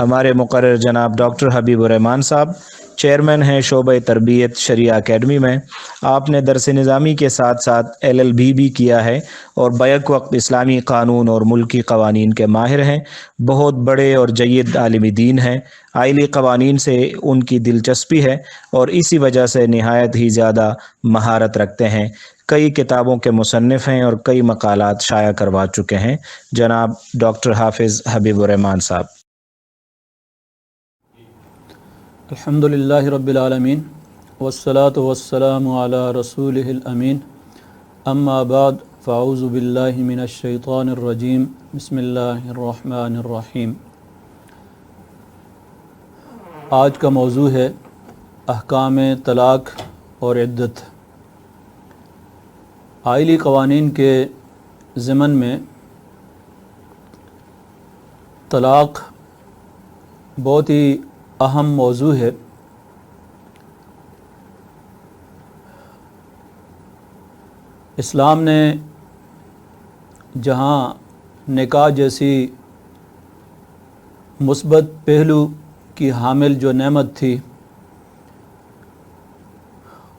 ہمارے مقرر جناب ڈاکٹر حبیب الرحمان صاحب چیئرمین ہیں شعبہ تربیت شریعہ اکیڈمی میں۔ آپ نے درس نظامی کے ساتھ ساتھ LLB بھی کیا ہے اور بیک وقت اسلامی قانون اور ملکی قوانین کے ماہر ہیں۔ بہت بڑے اور جید عالم دین ہیں۔ آئلی قوانین سے ان کی دلچسپی ہے اور اسی وجہ سے نہایت ہی زیادہ مہارت رکھتے ہیں۔ کئی کتابوں کے مصنف ہیں اور کئی مقالات شائع کروا چکے ہیں۔ جناب ڈاکٹر حافظ حبیب الرحمان صاحب۔ الحمد للہ رب العالمین والصلاة والسلام علی رسولہ الامین، اما بعد فاعوذ باللہ من الشیطان الرجیم، بسم اللہ الرحمن الرحیم۔ آج کا موضوع ہے احکام طلاق اور عدت۔ آئلی قوانین کے ضمن میں طلاق بہت ہی اہم موضوع ہے۔ اسلام نے جہاں نکاح جیسی مثبت پہلو کی حامل جو نعمت تھی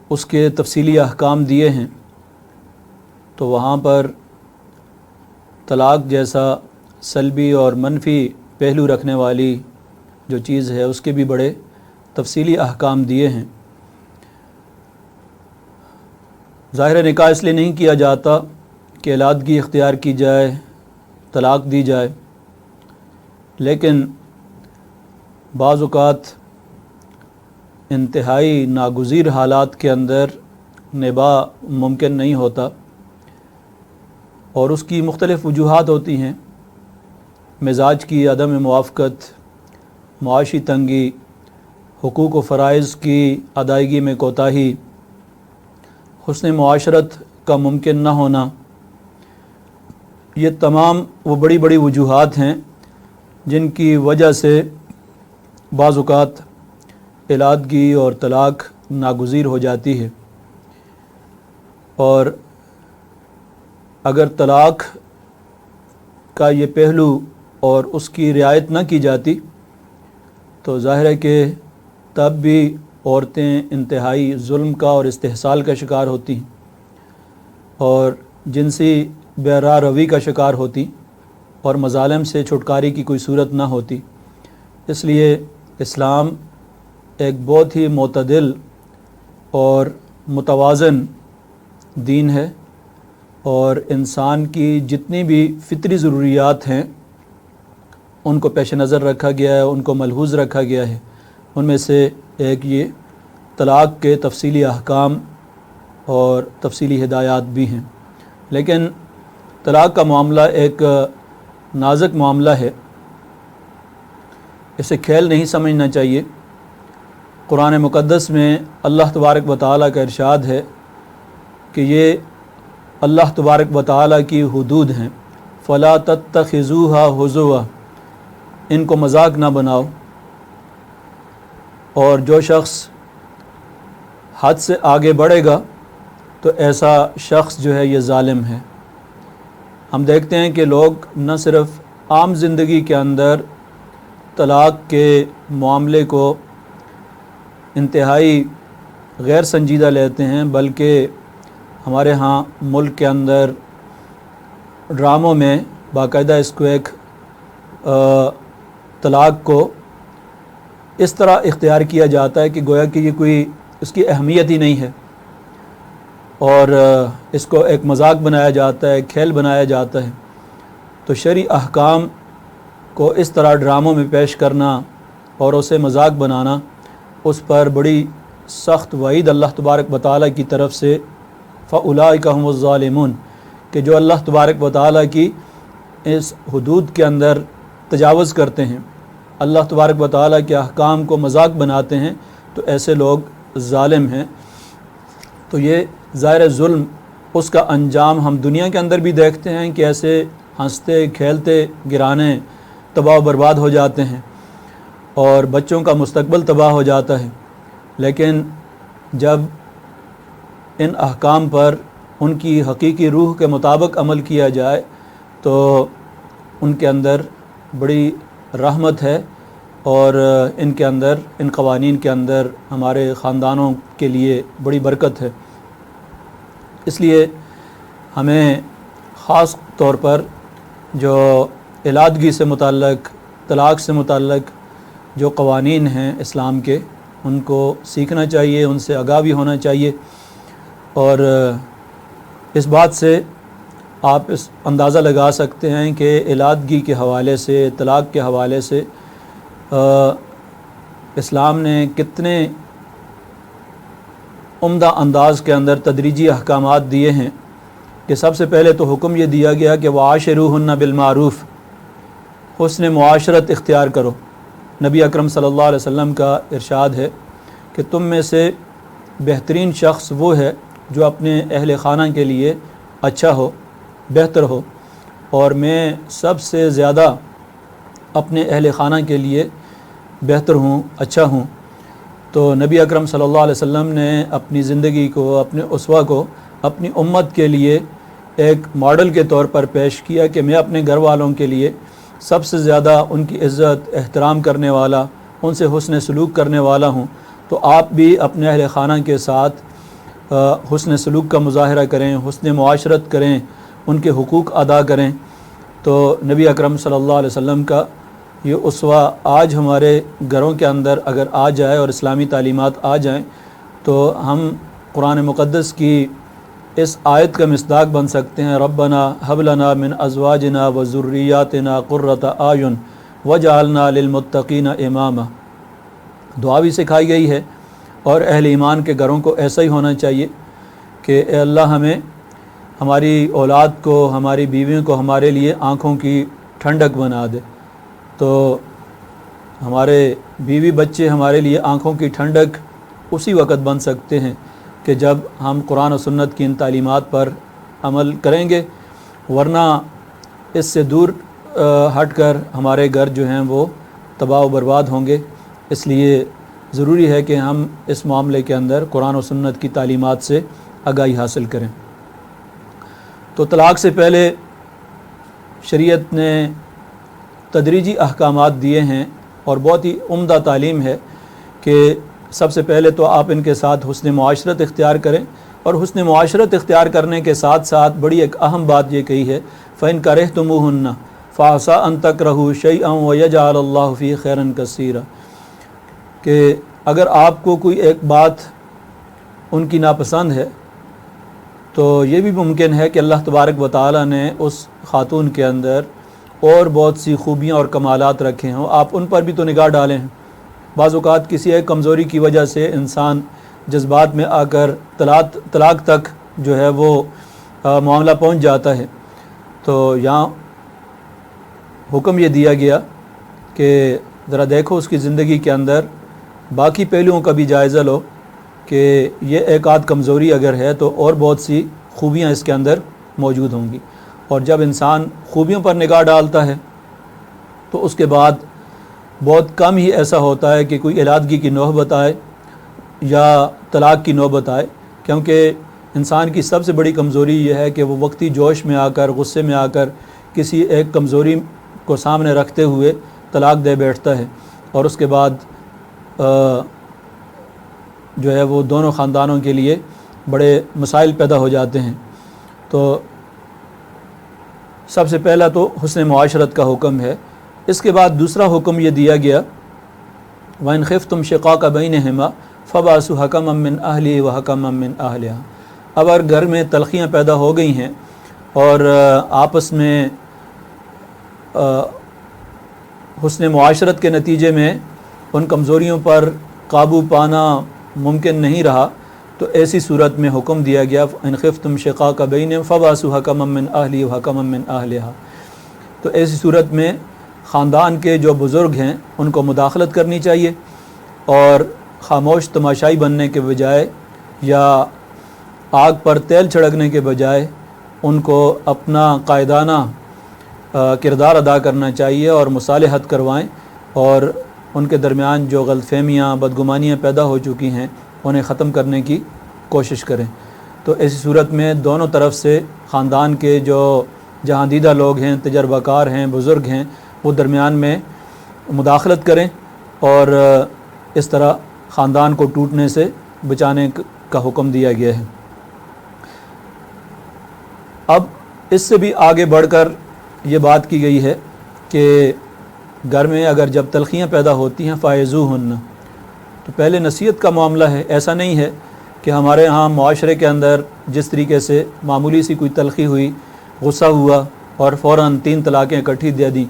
اس کے تفصیلی احکام دیے ہیں، تو وہاں پر طلاق جیسا سلبی اور منفی پہلو رکھنے والی جو چیز ہے اس کے بھی بڑے تفصیلی احکام دیے ہیں۔ ظاہر نکاح اس لیے نہیں کیا جاتا کہ علادگی اختیار کی جائے، طلاق دی جائے، لیکن بعض اوقات انتہائی ناگزیر حالات کے اندر نباہ ممکن نہیں ہوتا اور اس کی مختلف وجوہات ہوتی ہیں۔ مزاج کی عدم موافقت، معاشی تنگی، حقوق و فرائض کی ادائیگی میں کوتاہی، حسن معاشرت کا ممکن نہ ہونا، یہ تمام وہ بڑی بڑی وجوہات ہیں جن کی وجہ سے بعض اوقات علادگی اور طلاق ناگزیر ہو جاتی ہے۔ اور اگر طلاق کا یہ پہلو اور اس کی رعایت نہ کی جاتی تو ظاہر ہے کہ تب بھی عورتیں انتہائی ظلم کا اور استحصال کا شکار ہوتی ہیں اور جنسی بے راہ روی کا شکار ہوتی اور مظالم سے چھٹکارے کی کوئی صورت نہ ہوتی۔ اس لیے اسلام ایک بہت ہی معتدل اور متوازن دین ہے اور انسان کی جتنی بھی فطری ضروریات ہیں ان کو پیش نظر رکھا گیا ہے، ان کو ملحوظ رکھا گیا ہے۔ ان میں سے ایک یہ طلاق کے تفصیلی احکام اور تفصیلی ہدایات بھی ہیں۔ لیکن طلاق کا معاملہ ایک نازک معاملہ ہے، اسے کھیل نہیں سمجھنا چاہیے۔ قرآن مقدس میں اللہ تبارک و تعالیٰ کا ارشاد ہے کہ یہ اللہ تبارک و تعالیٰ کی حدود ہیں، فَلَا تَتَّخِذُوهَا هُزُوًا، ان کو مذاق نہ بناؤ۔ اور جو شخص حد سے آگے بڑھے گا تو ایسا شخص جو ہے یہ ظالم ہے۔ ہم دیکھتے ہیں کہ لوگ نہ صرف عام زندگی کے اندر طلاق کے معاملے کو انتہائی غیر سنجیدہ لیتے ہیں، بلکہ ہمارے ہاں ملک کے اندر ڈراموں میں باقاعدہ اس کو ایک طلاق کو اس طرح اختیار کیا جاتا ہے کہ گویا کہ یہ کوئی اس کی اہمیت ہی نہیں ہے اور اس کو ایک مذاق بنایا جاتا ہے، کھیل بنایا جاتا ہے۔ تو شرعی احکام کو اس طرح ڈراموں میں پیش کرنا اور اسے مذاق بنانا، اس پر بڑی سخت وعید اللہ تبارک و تعالیٰ کی طرف سے فَأُولَٰئِکَ هُمُ الظَّالِمُونَ، کہ جو اللہ تبارک و تعالیٰ کی اس حدود کے اندر تجاوز کرتے ہیں، اللہ تبارک و تعالیٰ کے احکام کو مذاق بناتے ہیں، تو ایسے لوگ ظالم ہیں۔ تو یہ ظاہر ظلم، اس کا انجام ہم دنیا کے اندر بھی دیکھتے ہیں کہ ایسے ہنستے کھیلتے گرانے تباہ و برباد ہو جاتے ہیں اور بچوں کا مستقبل تباہ ہو جاتا ہے۔ لیکن جب ان احکام پر ان کی حقیقی روح کے مطابق عمل کیا جائے تو ان کے اندر بڑی رحمت ہے اور ان کے اندر، ان قوانین کے اندر ہمارے خاندانوں کے لیے بڑی برکت ہے۔ اس لیے ہمیں خاص طور پر جو علادگی سے متعلق، طلاق سے متعلق جو قوانین ہیں اسلام کے، ان کو سیکھنا چاہیے، ان سے آگاہ بھی ہونا چاہیے۔ اور اس بات سے آپ اس اندازہ لگا سکتے ہیں کہ علادگی کے حوالے سے، طلاق کے حوالے سے اسلام نے کتنے عمدہ انداز کے اندر تدریجی احکامات دیے ہیں کہ سب سے پہلے تو حکم یہ دیا گیا کہ وعاشروہن بالمعروف، حسن معاشرت اختیار کرو۔ نبی اکرم صلی اللہ علیہ وسلم کا ارشاد ہے کہ تم میں سے بہترین شخص وہ ہے جو اپنے اہل خانہ کے لیے اچھا ہو، بہتر ہو، اور میں سب سے زیادہ اپنے اہل خانہ کے لیے بہتر ہوں، اچھا ہوں۔ تو نبی اکرم صلی اللہ علیہ وسلم نے اپنی زندگی کو، اپنے اسوہ کو اپنی امت کے لیے ایک ماڈل کے طور پر پیش کیا کہ میں اپنے گھر والوں کے لیے سب سے زیادہ ان کی عزت، احترام کرنے والا، ان سے حسن سلوک کرنے والا ہوں۔ تو آپ بھی اپنے اہل خانہ کے ساتھ حسن سلوک کا مظاہرہ کریں، حسن معاشرت کریں، ان کے حقوق ادا کریں۔ تو نبی اکرم صلی اللہ علیہ وسلم کا یہ اسوہ آج ہمارے گھروں کے اندر اگر آ جائے اور اسلامی تعلیمات آ جائیں تو ہم قرآن مقدس کی اس آیت کا مصداق بن سکتے ہیں، ربنا ہب لنا من ازواجنا و ذریاتنا قرۃ اعین وجعلنا للمتقین اماما۔ دعا بھی سکھائی گئی ہے، اور اہل ایمان کے گھروں کو ایسا ہی ہونا چاہیے کہ اے اللہ ہمیں، ہماری اولاد کو، ہماری بیویوں کو ہمارے لیے آنکھوں کی ٹھنڈک بنا دے۔ تو ہمارے بیوی بچے ہمارے لیے آنکھوں کی ٹھنڈک اسی وقت بن سکتے ہیں کہ جب ہم قرآن و سنت کی ان تعلیمات پر عمل کریں گے، ورنہ اس سے دور ہٹ کر ہمارے گھر جو ہیں وہ تباہ و برباد ہوں گے۔ اس لیے ضروری ہے کہ ہم اس معاملے کے اندر قرآن و سنت کی تعلیمات سے آگاہی حاصل کریں۔ تو طلاق سے پہلے شریعت نے تدریجی احکامات دیے ہیں، اور بہت ہی عمدہ تعلیم ہے کہ سب سے پہلے تو آپ ان کے ساتھ حسن معاشرت اختیار کریں، اور حسن معاشرت اختیار کرنے کے ساتھ ساتھ بڑی ایک اہم بات یہ کہی ہے، فَإِن كَرِهْتُمُوهُنَّ فَعَسَىٰ أَن تَكْرَهُوا شَيْئًا وَيَجْعَلَ اللَّهُ فِيهِ خَيْرًا كَثِيرًا، کہ اگر آپ کو کوئی ایک بات ان کی ناپسند ہے تو یہ بھی ممکن ہے کہ اللہ تبارک و تعالیٰ نے اس خاتون کے اندر اور بہت سی خوبیاں اور کمالات رکھے ہوں، آپ ان پر بھی تو نگاہ ڈالیں ہیں۔ بعض اوقات کسی ایک کمزوری کی وجہ سے انسان جذبات میں آ کر طلاق تک جو ہے وہ معاملہ پہنچ جاتا ہے۔ تو یہاں حکم یہ دیا گیا کہ ذرا دیکھو اس کی زندگی کے اندر باقی پہلوؤں کا بھی جائزہ لو کہ یہ ایک آدھ کمزوری اگر ہے تو اور بہت سی خوبیاں اس کے اندر موجود ہوں گی۔ اور جب انسان خوبیوں پر نگاہ ڈالتا ہے تو اس کے بعد بہت کم ہی ایسا ہوتا ہے کہ کوئی علادگی کی نوبت آئے یا طلاق کی نوبت آئے، کیونکہ انسان کی سب سے بڑی کمزوری یہ ہے کہ وہ وقتی جوش میں آ کر، غصے میں آ کر کسی ایک کمزوری کو سامنے رکھتے ہوئے طلاق دے بیٹھتا ہے، اور اس کے بعد جو ہے وہ دونوں خاندانوں کے لیے بڑے مسائل پیدا ہو جاتے ہیں۔ تو سب سے پہلا تو حسن معاشرت کا حکم ہے۔ اس کے بعد دوسرا حکم یہ دیا گیا، وَإِنْ خِفْتُمْ شِقَاقَ بَيْنِهِمَا فَبَعَثُوا حَكَمًا مِّنْ أَهْلِهِ وَحَكَمًا مِّنْ أَهْلِهَا۔ اگر گھر میں تلخیاں پیدا ہو گئی ہیں اور آپس میں حسن معاشرت کے نتیجے میں ان کمزوریوں پر قابو پانا ممکن نہیں رہا، تو ایسی صورت میں حکم دیا گیا، ان خفتم شقاق بینہم فبعثوا حکما من اہلہ وحکما من اہلہا۔ تو ایسی صورت میں خاندان کے جو بزرگ ہیں ان کو مداخلت کرنی چاہیے، اور خاموش تماشائی بننے کے بجائے یا آگ پر تیل چھڑکنے کے بجائے ان کو اپنا قائدانہ کردار ادا کرنا چاہیے اور مصالحت کروائیں، اور ان کے درمیان جو غلط فہمیاں، بدگمانیاں پیدا ہو چکی ہیں انہیں ختم کرنے کی کوشش کریں۔ تو ایسی صورت میں دونوں طرف سے خاندان کے جو جہاں دیدہ لوگ ہیں، تجربہ کار ہیں، بزرگ ہیں، وہ درمیان میں مداخلت کریں اور اس طرح خاندان کو ٹوٹنے سے بچانے کا حکم دیا گیا ہے۔ اب اس سے بھی آگے بڑھ کر یہ بات کی گئی ہے کہ گھر میں اگر جب تلخیاں پیدا ہوتی ہیں فائزوہن، تو پہلے نصیحت کا معاملہ ہے۔ ایسا نہیں ہے کہ ہمارے ہاں معاشرے کے اندر جس طریقے سے معمولی سی کوئی تلخی ہوئی، غصہ ہوا اور فوراً 3 طلاقیں اکٹھی دے دیں،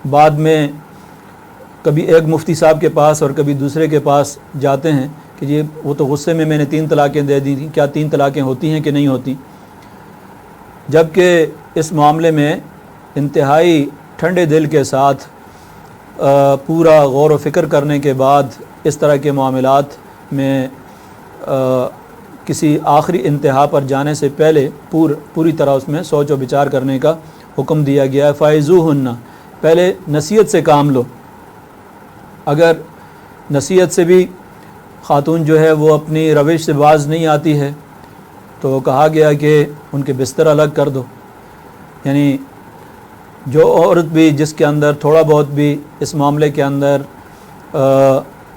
بعد میں کبھی ایک مفتی صاحب کے پاس اور کبھی دوسرے کے پاس جاتے ہیں کہ یہ وہ تو غصے میں نے 3 طلاقیں دے دی تھیں، کیا 3 طلاقیں ہوتی ہیں کہ نہیں ہوتی؟ جبکہ اس معاملے میں انتہائی ٹھنڈے دل کے ساتھ پورا غور و فکر کرنے کے بعد اس طرح کے معاملات میں کسی آخری انتہا پر جانے سے پہلے پوری طرح اس میں سوچ و بچار کرنے کا حکم دیا گیا ہے۔ فائزوہن، پہلے نصیحت سے کام لو۔ اگر نصیحت سے بھی خاتون جو ہے وہ اپنی روش سے باز نہیں آتی ہے تو کہا گیا کہ ان کے بستر الگ کر دو۔ یعنی جو عورت بھی جس کے اندر تھوڑا بہت بھی اس معاملے کے اندر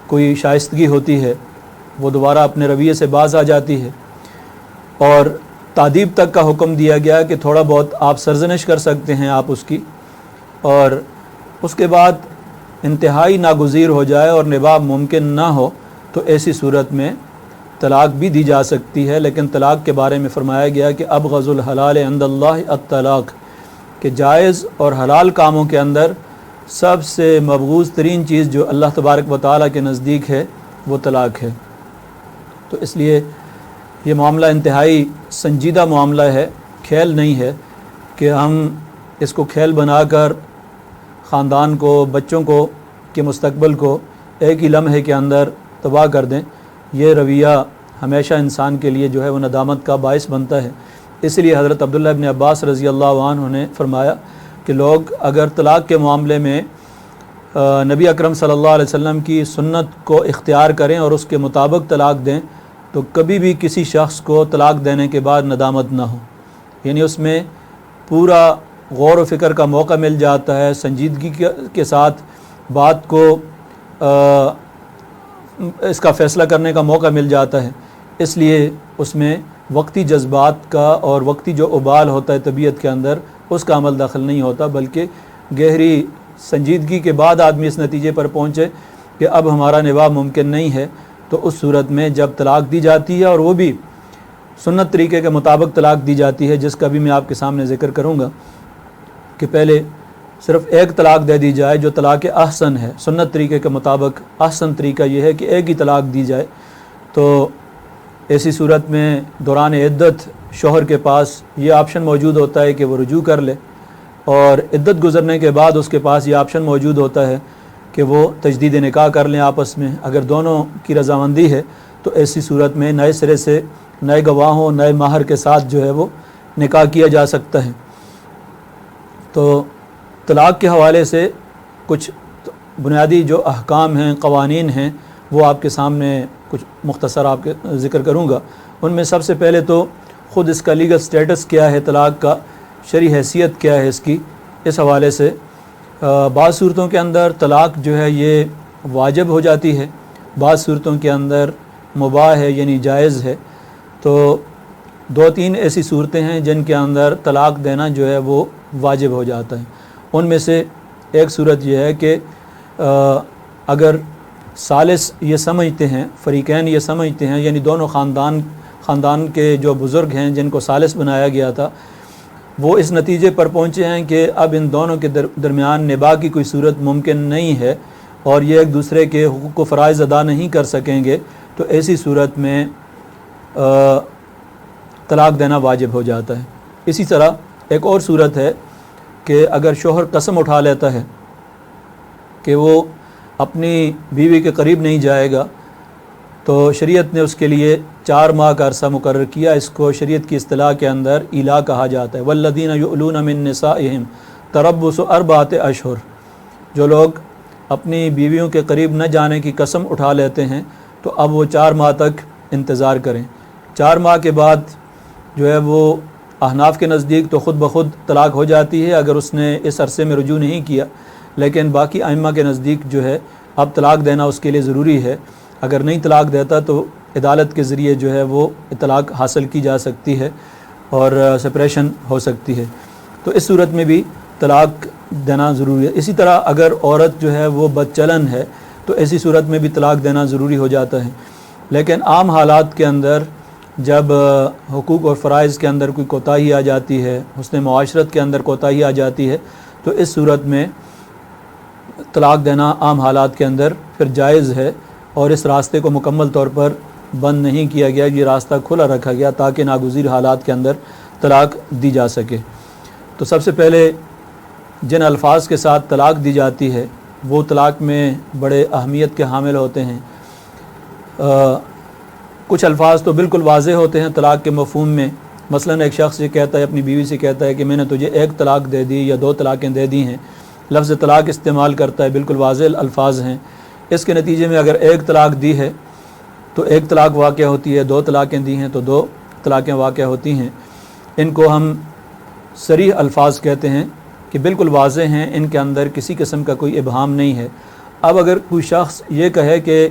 کوئی شائستگی ہوتی ہے وہ دوبارہ اپنے رویے سے باز آ جاتی ہے، اور تادیب تک کا حکم دیا گیا کہ تھوڑا بہت آپ سرزنش کر سکتے ہیں آپ اس کی، اور اس کے بعد انتہائی ناگزیر ہو جائے اور نباہ ممکن نہ ہو تو ایسی صورت میں طلاق بھی دی جا سکتی ہے۔ لیکن طلاق کے بارے میں فرمایا گیا کہ ابغض الحلال عند اللہ الطلاق، کہ جائز اور حلال کاموں کے اندر سب سے مبغوض ترین چیز جو اللہ تبارک و تعالیٰ کے نزدیک ہے وہ طلاق ہے۔ تو اس لیے یہ معاملہ انتہائی سنجیدہ معاملہ ہے، کھیل نہیں ہے کہ ہم اس کو کھیل بنا کر خاندان کو، بچوں کو کے مستقبل کو ایک ہی لمحے کے اندر تباہ کر دیں۔ یہ رویہ ہمیشہ انسان کے لیے جو ہے وہ ندامت کا باعث بنتا ہے۔ اس لیے حضرت عبداللہ ابن عباس رضی اللہ عنہ نے فرمایا کہ لوگ اگر طلاق کے معاملے میں نبی اکرم صلی اللہ علیہ وسلم کی سنت کو اختیار کریں اور اس کے مطابق طلاق دیں تو کبھی بھی کسی شخص کو طلاق دینے کے بعد ندامت نہ ہو۔ یعنی اس میں پورا غور و فکر کا موقع مل جاتا ہے، سنجیدگی کے ساتھ بات کو اس کا فیصلہ کرنے کا موقع مل جاتا ہے۔ اس لیے اس میں وقتی جذبات کا اور وقتی جو ابال ہوتا ہے طبیعت کے اندر اس کا عمل دخل نہیں ہوتا، بلکہ گہری سنجیدگی کے بعد آدمی اس نتیجے پر پہنچے کہ اب ہمارا نباہ ممکن نہیں ہے، تو اس صورت میں جب طلاق دی جاتی ہے اور وہ بھی سنت طریقے کے مطابق طلاق دی جاتی ہے، جس کا بھی میں آپ کے سامنے ذکر کروں گا کہ پہلے صرف ایک طلاق دے دی جائے جو طلاق احسن ہے، سنت طریقے کے مطابق احسن طریقہ یہ ہے کہ ایک ہی طلاق دی جائے۔ تو ایسی صورت میں دوران عدت شوہر کے پاس یہ آپشن موجود ہوتا ہے کہ وہ رجوع کر لے، اور عدت گزرنے کے بعد اس کے پاس یہ آپشن موجود ہوتا ہے کہ وہ تجدید نکاح کر لیں آپس میں۔ اگر دونوں کی رضامندی ہے تو ایسی صورت میں نئے سرے سے نئے گواہوں، نئے مہر کے ساتھ جو ہے وہ نکاح کیا جا سکتا ہے۔ تو طلاق کے حوالے سے کچھ بنیادی جو احکام ہیں، قوانین ہیں، وہ آپ کے سامنے کچھ مختصر آپ کے ذکر کروں گا۔ ان میں سب سے پہلے تو خود اس کا لیگل سٹیٹس کیا ہے، طلاق کا شرعی حیثیت کیا ہے اس کی، اس حوالے سے بعض صورتوں کے اندر طلاق جو ہے یہ واجب ہو جاتی ہے، بعض صورتوں کے اندر مباح ہے یعنی جائز ہے۔ تو 2-3 ایسی صورتیں ہیں جن کے اندر طلاق دینا جو ہے وہ واجب ہو جاتا ہے۔ ان میں سے ایک صورت یہ ہے کہ اگر ثالث یہ سمجھتے ہیں، فریقین یہ سمجھتے ہیں، یعنی دونوں خاندان کے جو بزرگ ہیں جن کو ثالث بنایا گیا تھا، وہ اس نتیجے پر پہنچے ہیں کہ اب ان دونوں کے درمیان نباہ کی کوئی صورت ممکن نہیں ہے اور یہ ایک دوسرے کے حقوق و فرائض ادا نہیں کر سکیں گے، تو ایسی صورت میں طلاق دینا واجب ہو جاتا ہے۔ اسی طرح ایک اور صورت ہے کہ اگر شوہر قسم اٹھا لیتا ہے کہ وہ اپنی بیوی کے قریب نہیں جائے گا، تو شریعت نے اس کے لیے 4 ماہ کا عرصہ مقرر کیا۔ اس کو شریعت کی اصطلاح کے اندر ایلا کہا جاتا ہے۔ والذین یؤلون من نسائہم تربص 4 اشہر، جو لوگ اپنی بیویوں کے قریب نہ جانے کی قسم اٹھا لیتے ہیں تو اب وہ 4 ماہ تک انتظار کریں۔ 4 ماہ کے بعد جو ہے وہ احناف کے نزدیک تو خود بخود طلاق ہو جاتی ہے اگر اس نے اس عرصے میں رجوع نہیں کیا، لیکن باقی ائمہ کے نزدیک جو ہے اب طلاق دینا اس کے لیے ضروری ہے. اگر نہیں طلاق دیتا تو عدالت کے ذریعے جو ہے وہ طلاق حاصل کی جا سکتی ہے اور سپریشن ہو سکتی ہے. تو اس صورت میں بھی طلاق دینا ضروری ہے. اسی طرح اگر عورت جو ہے وہ بدچلن ہے تو ایسی صورت میں بھی طلاق دینا ضروری ہو جاتا ہے. لیکن عام حالات کے اندر جب حقوق اور فرائض کے اندر کوئی کوتاہی آ جاتی ہے، حسن معاشرت کے اندر کوتاہی آ جاتی ہے، تو اس صورت میں طلاق دینا عام حالات کے اندر پھر جائز ہے، اور اس راستے کو مکمل طور پر بند نہیں کیا گیا، یہ راستہ کھلا رکھا گیا تاکہ ناگزیر حالات کے اندر طلاق دی جا سکے. تو سب سے پہلے جن الفاظ کے ساتھ طلاق دی جاتی ہے وہ طلاق میں بڑے اہمیت کے حامل ہوتے ہیں. کچھ الفاظ تو بالکل واضح ہوتے ہیں طلاق کے مفہوم میں. مثلا ایک شخص یہ کہتا ہے، اپنی بیوی سے کہتا ہے کہ میں نے تجھے 1 طلاق دے دی یا 2 طلاقیں دے دی ہیں. لفظ طلاق استعمال کرتا ہے، بالکل واضح الفاظ ہیں. اس کے نتیجے میں اگر 1 طلاق دی ہے تو 1 طلاق واقع ہوتی ہے، 2 طلاقیں دی ہیں تو 2 طلاقیں واقع ہوتی ہیں. ان کو ہم صریح الفاظ کہتے ہیں کہ بالکل واضح ہیں، ان کے اندر کسی قسم کا کوئی ابہام نہیں ہے. اب اگر کوئی شخص یہ کہے کہ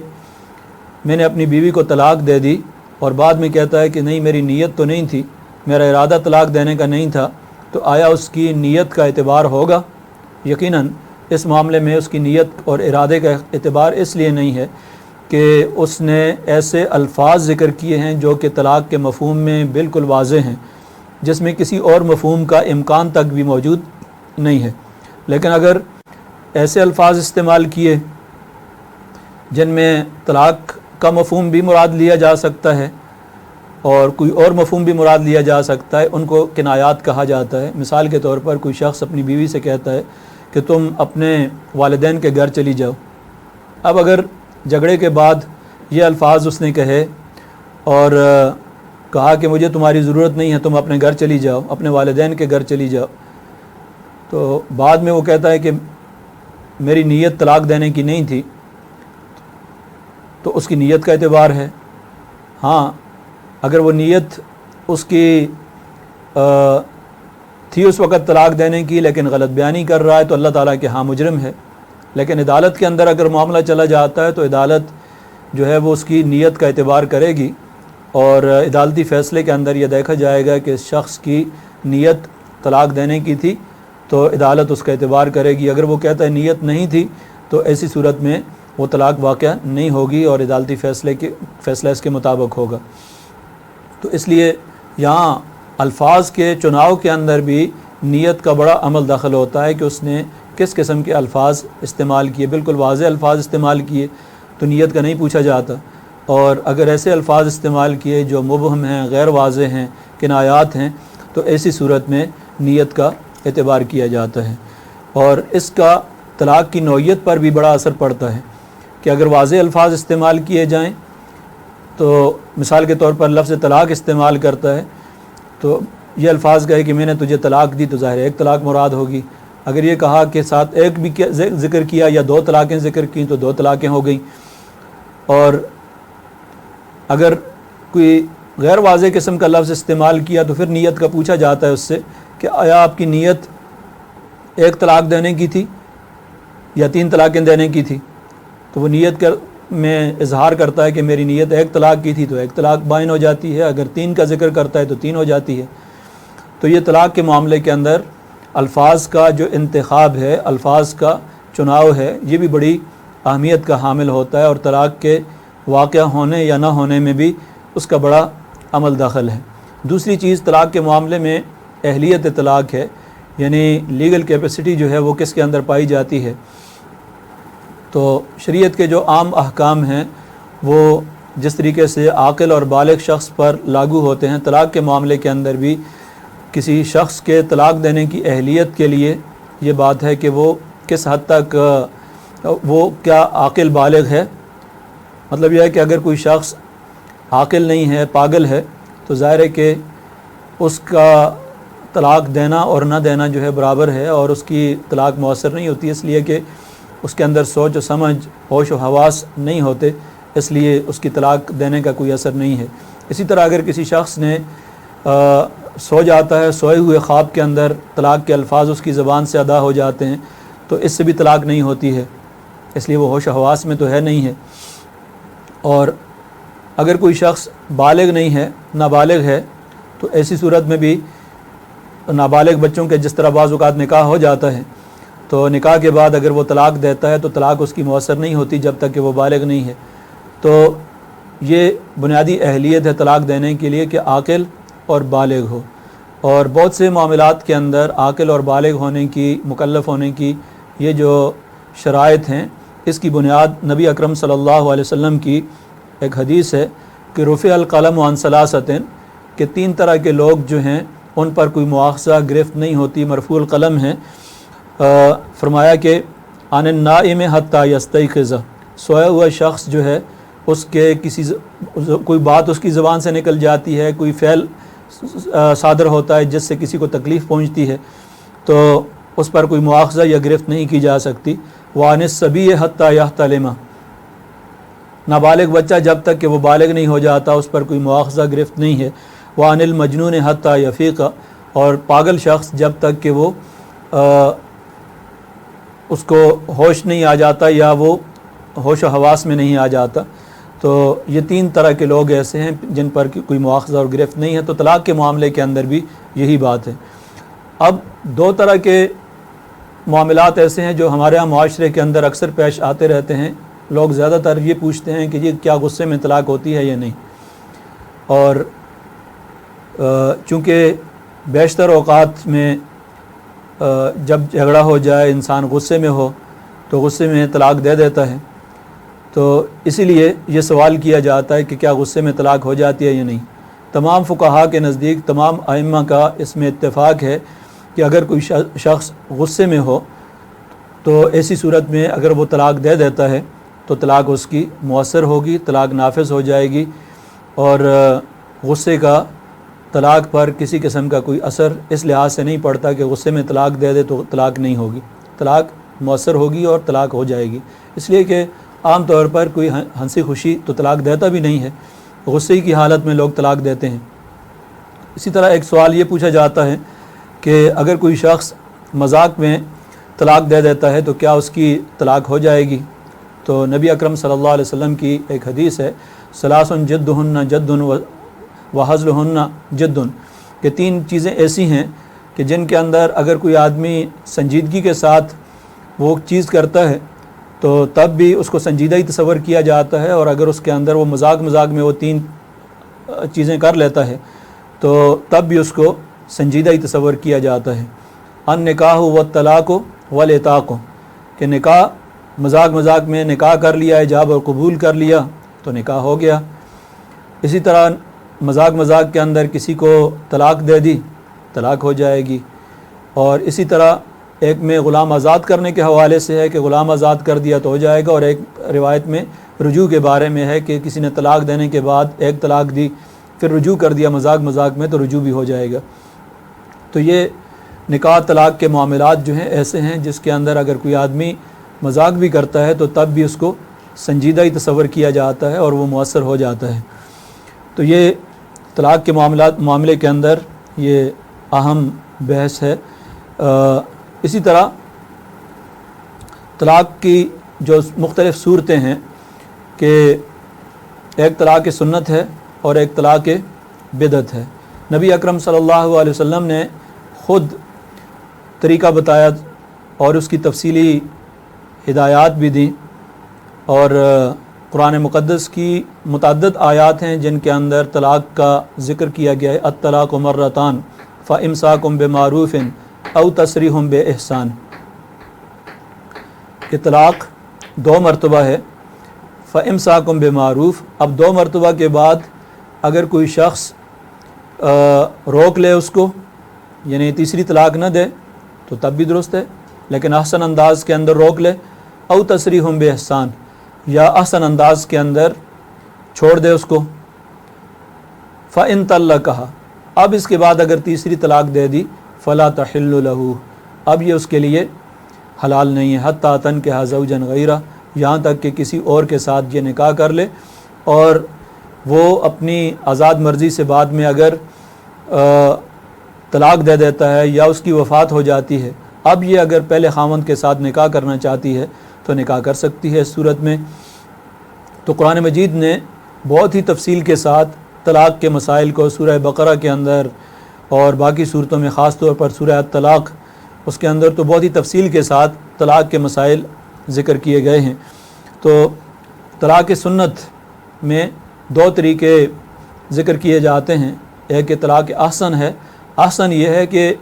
میں نے اپنی بیوی کو طلاق دے دی اور بعد میں کہتا ہے کہ نہیں میری نیت تو نہیں تھی، میرا ارادہ طلاق دینے کا نہیں تھا، تو آیا اس کی نیت کا اعتبار ہوگا؟ یقیناً اس معاملے میں اس کی نیت اور ارادے کا اعتبار اس لیے نہیں ہے کہ اس نے ایسے الفاظ ذکر کیے ہیں جو کہ طلاق کے مفہوم میں بالکل واضح ہیں، جس میں کسی اور مفہوم کا امکان تک بھی موجود نہیں ہے. لیکن اگر ایسے الفاظ استعمال کیے جن میں طلاق کا مفہوم بھی مراد لیا جا سکتا ہے اور کوئی اور مفہوم بھی مراد لیا جا سکتا ہے، ان کو کنایات کہا جاتا ہے. مثال کے طور پر کوئی شخص اپنی بیوی سے کہتا ہے کہ تم اپنے والدین کے گھر چلی جاؤ. اب اگر جھگڑے کے بعد یہ الفاظ اس نے کہے اور کہا کہ مجھے تمہاری ضرورت نہیں ہے، تم اپنے گھر چلی جاؤ، اپنے والدین کے گھر چلی جاؤ، تو بعد میں وہ کہتا ہے کہ میری نیت طلاق دینے کی نہیں تھی، تو اس کی نیت کا اعتبار ہے. ہاں اگر وہ نیت اس کی تھی اس وقت طلاق دینے کی لیکن غلط بیانی کر رہا ہے تو اللہ تعالیٰ کے ہاں مجرم ہے. لیکن عدالت کے اندر اگر معاملہ چلا جاتا ہے تو عدالت جو ہے وہ اس کی نیت کا اعتبار کرے گی، اور عدالتی فیصلے کے اندر یہ دیکھا جائے گا کہ اس شخص کی نیت طلاق دینے کی تھی تو عدالت اس کا اعتبار کرے گی. اگر وہ کہتا ہے نیت نہیں تھی تو ایسی صورت میں وہ طلاق واقع نہیں ہوگی اور عدالتی فیصلہ اس کے مطابق ہوگا. تو اس لیے یہاں الفاظ کے چناؤ کے اندر بھی نیت کا بڑا عمل داخل ہوتا ہے کہ اس نے کس قسم کے الفاظ استعمال کیے. بالکل واضح الفاظ استعمال کیے تو نیت کا نہیں پوچھا جاتا، اور اگر ایسے الفاظ استعمال کیے جو مبہم ہیں، غیر واضح ہیں، کنایات ہیں، تو ایسی صورت میں نیت کا اعتبار کیا جاتا ہے. اور اس کا طلاق کی نوعیت پر بھی بڑا اثر پڑتا ہے کہ اگر واضح الفاظ استعمال کیے جائیں تو مثال کے طور پر لفظ طلاق استعمال کرتا ہے تو یہ الفاظ کہے کہ میں نے تجھے طلاق دی تو ظاہر 1 طلاق مراد ہوگی. اگر یہ کہا کہ ساتھ 1 بھی ذکر کیا یا 2 طلاقیں ذکر کی تو 2 طلاقیں ہو گئیں. اور اگر کوئی غیر واضح قسم کا لفظ استعمال کیا تو پھر نیت کا پوچھا جاتا ہے اس سے کہ آیا آپ کی نیت 1 طلاق دینے کی تھی یا 3 طلاقیں دینے کی تھی؟ تو وہ نیت میں اظہار کرتا ہے کہ میری نیت 1 طلاق کی تھی تو 1 طلاق بائن ہو جاتی ہے، اگر 3 کا ذکر کرتا ہے تو 3 ہو جاتی ہے. تو یہ طلاق کے معاملے کے اندر الفاظ کا جو انتخاب ہے، الفاظ کا چناؤ ہے، یہ بھی بڑی اہمیت کا حامل ہوتا ہے، اور طلاق کے واقع ہونے یا نہ ہونے میں بھی اس کا بڑا عمل داخل ہے. دوسری چیز طلاق کے معاملے میں اہلیت طلاق ہے، یعنی لیگل کیپیسٹی جو ہے وہ کس کے اندر پائی جاتی ہے. تو شریعت کے جو عام احکام ہیں وہ جس طریقے سے عاقل اور بالغ شخص پر لاگو ہوتے ہیں، طلاق کے معاملے کے اندر بھی کسی شخص کے طلاق دینے کی اہلیت کے لیے یہ بات ہے کہ وہ کس حد تک وہ کیا عاقل بالغ ہے. مطلب یہ ہے کہ اگر کوئی شخص عاقل نہیں ہے، پاگل ہے، تو ظاہر ہے کہ اس کا طلاق دینا اور نہ دینا جو ہے برابر ہے، اور اس کی طلاق مؤثر نہیں ہوتی، اس لیے کہ اس کے اندر سوچ و سمجھ، ہوش و حواس نہیں ہوتے، اس لیے اس کی طلاق دینے کا کوئی اثر نہیں ہے. اسی طرح اگر کسی شخص نے سو جاتا ہے، سوئے ہوئے خواب کے اندر طلاق کے الفاظ اس کی زبان سے ادا ہو جاتے ہیں تو اس سے بھی طلاق نہیں ہوتی ہے. اس لیے وہ ہوش و حواس میں تو ہے نہیں ہے. اور اگر کوئی شخص بالغ نہیں ہے، نابالغ ہے، تو ایسی صورت میں بھی نابالغ بچوں کے جس طرح بعض اوقات نکاح ہو جاتا ہے، تو نکاح کے بعد اگر وہ طلاق دیتا ہے تو طلاق اس کی مؤثر نہیں ہوتی جب تک کہ وہ بالغ نہیں ہے. تو یہ بنیادی اہلیت ہے طلاق دینے کے لیے کہ عاقل اور بالغ ہو. اور بہت سے معاملات کے اندر عاقل اور بالغ ہونے کی، مکلف ہونے کی یہ جو شرائط ہیں، اس کی بنیاد نبی اکرم صلی اللہ علیہ وسلم کی ایک حدیث ہے کہ رفع القلم عن ثلاثۃ، کہ 3 طرح کے لوگ جو ہیں ان پر کوئی مواخذہ گرفت نہیں ہوتی، مرفوع القلم ہیں. فرمایا کہ عن النائم حتی یستیقظ، سویا ہوا شخص جو ہے اس کے کوئی بات اس کی زبان سے نکل جاتی ہے، کوئی فعل صادر ہوتا ہے جس سے کسی کو تکلیف پہنچتی ہے، تو اس پر کوئی مواخذہ یا گرفت نہیں کی جا سکتی. وعن الصبی حتی یحتلم، نابالغ بچہ جب تک کہ وہ بالغ نہیں ہو جاتا اس پر کوئی مواخذہ گرفت نہیں ہے. وعن المجنون حتی یفیق، اور پاگل شخص جب تک کہ وہ اس کو ہوش نہیں آ جاتا یا وہ ہوش و حواس میں نہیں آ جاتا. تو یہ 3 طرح کے لوگ ایسے ہیں جن پر کوئی مواخذہ اور گرفت نہیں ہے. تو طلاق کے معاملے کے اندر بھی یہی بات ہے. اب 2 طرح کے معاملات ایسے ہیں جو ہمارے ہاں معاشرے کے اندر اکثر پیش آتے رہتے ہیں. لوگ زیادہ تر یہ پوچھتے ہیں کہ یہ کیا غصے میں طلاق ہوتی ہے یا نہیں. اور چونکہ بیشتر اوقات میں جب جھگڑا ہو جائے، انسان غصے میں ہو تو غصے میں طلاق دے دیتا ہے. تو اسی لیے یہ سوال کیا جاتا ہے کہ کیا غصے میں طلاق ہو جاتی ہے یا نہیں. تمام فقہاء کے نزدیک، تمام ائمہ کا اس میں اتفاق ہے کہ اگر کوئی شخص غصے میں ہو تو ایسی صورت میں اگر وہ طلاق دے دیتا ہے تو طلاق اس کی مؤثر ہوگی، طلاق نافذ ہو جائے گی، اور غصے کا طلاق پر کسی قسم کا کوئی اثر اس لحاظ سے نہیں پڑتا کہ غصے میں طلاق دے دے تو طلاق نہیں ہوگی. طلاق مؤثر ہوگی اور طلاق ہو جائے گی. اس لیے کہ عام طور پر کوئی ہنسی خوشی تو طلاق دیتا بھی نہیں ہے، غصے کی حالت میں لوگ طلاق دیتے ہیں. اسی طرح ایک سوال یہ پوچھا جاتا ہے کہ اگر کوئی شخص مذاق میں طلاق دے دیتا ہے تو کیا اس کی طلاق ہو جائے گی. تو نبی اکرم صلی اللہ علیہ وسلم کی ایک حدیث ہے، ثلاث جدہن جد وحزلہن جد، کہ 3 چیزیں ایسی ہیں کہ جن کے اندر اگر کوئی آدمی سنجیدگی کے ساتھ وہ چیز کرتا ہے تو تب بھی اس کو سنجیدہ ہی تصور کیا جاتا ہے، اور اگر اس کے اندر وہ مذاق میں وہ 3 چیزیں کر لیتا ہے تو تب بھی اس کو سنجیدہ ہی تصور کیا جاتا ہے. النکاح والطلاق والعتاق، کہ نکاح مذاق میں نکاح کر لیا، ایجاب اور قبول کر لیا تو نکاح ہو گیا. اسی طرح مذاق کے اندر کسی کو طلاق دے دی، طلاق ہو جائے گی. اور اسی طرح ایک میں غلام آزاد کرنے کے حوالے سے ہے کہ غلام آزاد کر دیا تو ہو جائے گا، اور ایک روایت میں رجوع کے بارے میں ہے کہ کسی نے طلاق دینے کے بعد ایک طلاق دی پھر رجوع کر دیا مذاق میں تو رجوع بھی ہو جائے گا. تو یہ نکاح طلاق کے معاملات جو ہیں ایسے ہیں جس کے اندر اگر کوئی آدمی مذاق بھی کرتا ہے تو تب بھی اس کو سنجیدہ ہی تصور کیا جاتا ہے اور وہ مؤثر ہو جاتا ہے. تو یہ طلاق کے معاملے کے اندر یہ اہم بحث ہے. اسی طرح طلاق کی جو مختلف صورتیں ہیں کہ ایک طلاق سنت ہے اور ایک طلاق بدعت ہے. نبی اکرم صلی اللہ علیہ وسلم نے خود طریقہ بتایا اور اس کی تفصیلی ہدایات بھی دیں، اور قرآن مقدس کی متعدد آیات ہیں جن کے اندر طلاق کا ذکر کیا گیا ہے. الطلاق مرتان فامساک بمعروف او تسریح باحسان، کہ طلاق 2 مرتبہ ہے. فامساک بمعروف، اب 2 مرتبہ کے بعد اگر کوئی شخص روک لے اس کو، یعنی تیسری طلاق نہ دے تو تب بھی درست ہے، لیکن احسن انداز کے اندر روک لے. او تسریح باحسان، یا احسن انداز کے اندر چھوڑ دے اس کو. فإن طلقها، اب اس کے بعد اگر تیسری طلاق دے دی، فلا تحل له، اب یہ اس کے لیے حلال نہیں ہے. حتی تنکح زوجا غیرہ، یہاں تک کہ کسی اور کے ساتھ یہ نکاح کر لے، اور وہ اپنی آزاد مرضی سے بعد میں اگر طلاق دے دیتا ہے یا اس کی وفات ہو جاتی ہے، اب یہ اگر پہلے خاوند کے ساتھ نکاح کرنا چاہتی ہے تو نکاح کر سکتی ہے اس صورت میں۔ تو قرآن مجید نے بہت ہی تفصیل کے ساتھ طلاق کے مسائل کو سورہ بقرہ کے اندر اور باقی صورتوں میں، خاص طور پر سورہ طلاق، اس کے اندر تو بہت ہی تفصیل کے ساتھ طلاق کے مسائل ذکر کیے گئے ہیں۔ تو طلاق سنت میں دو طریقے ذکر کیے جاتے ہیں۔ ایک کہ طلاق احسن ہے۔ احسن یہ ہے کہ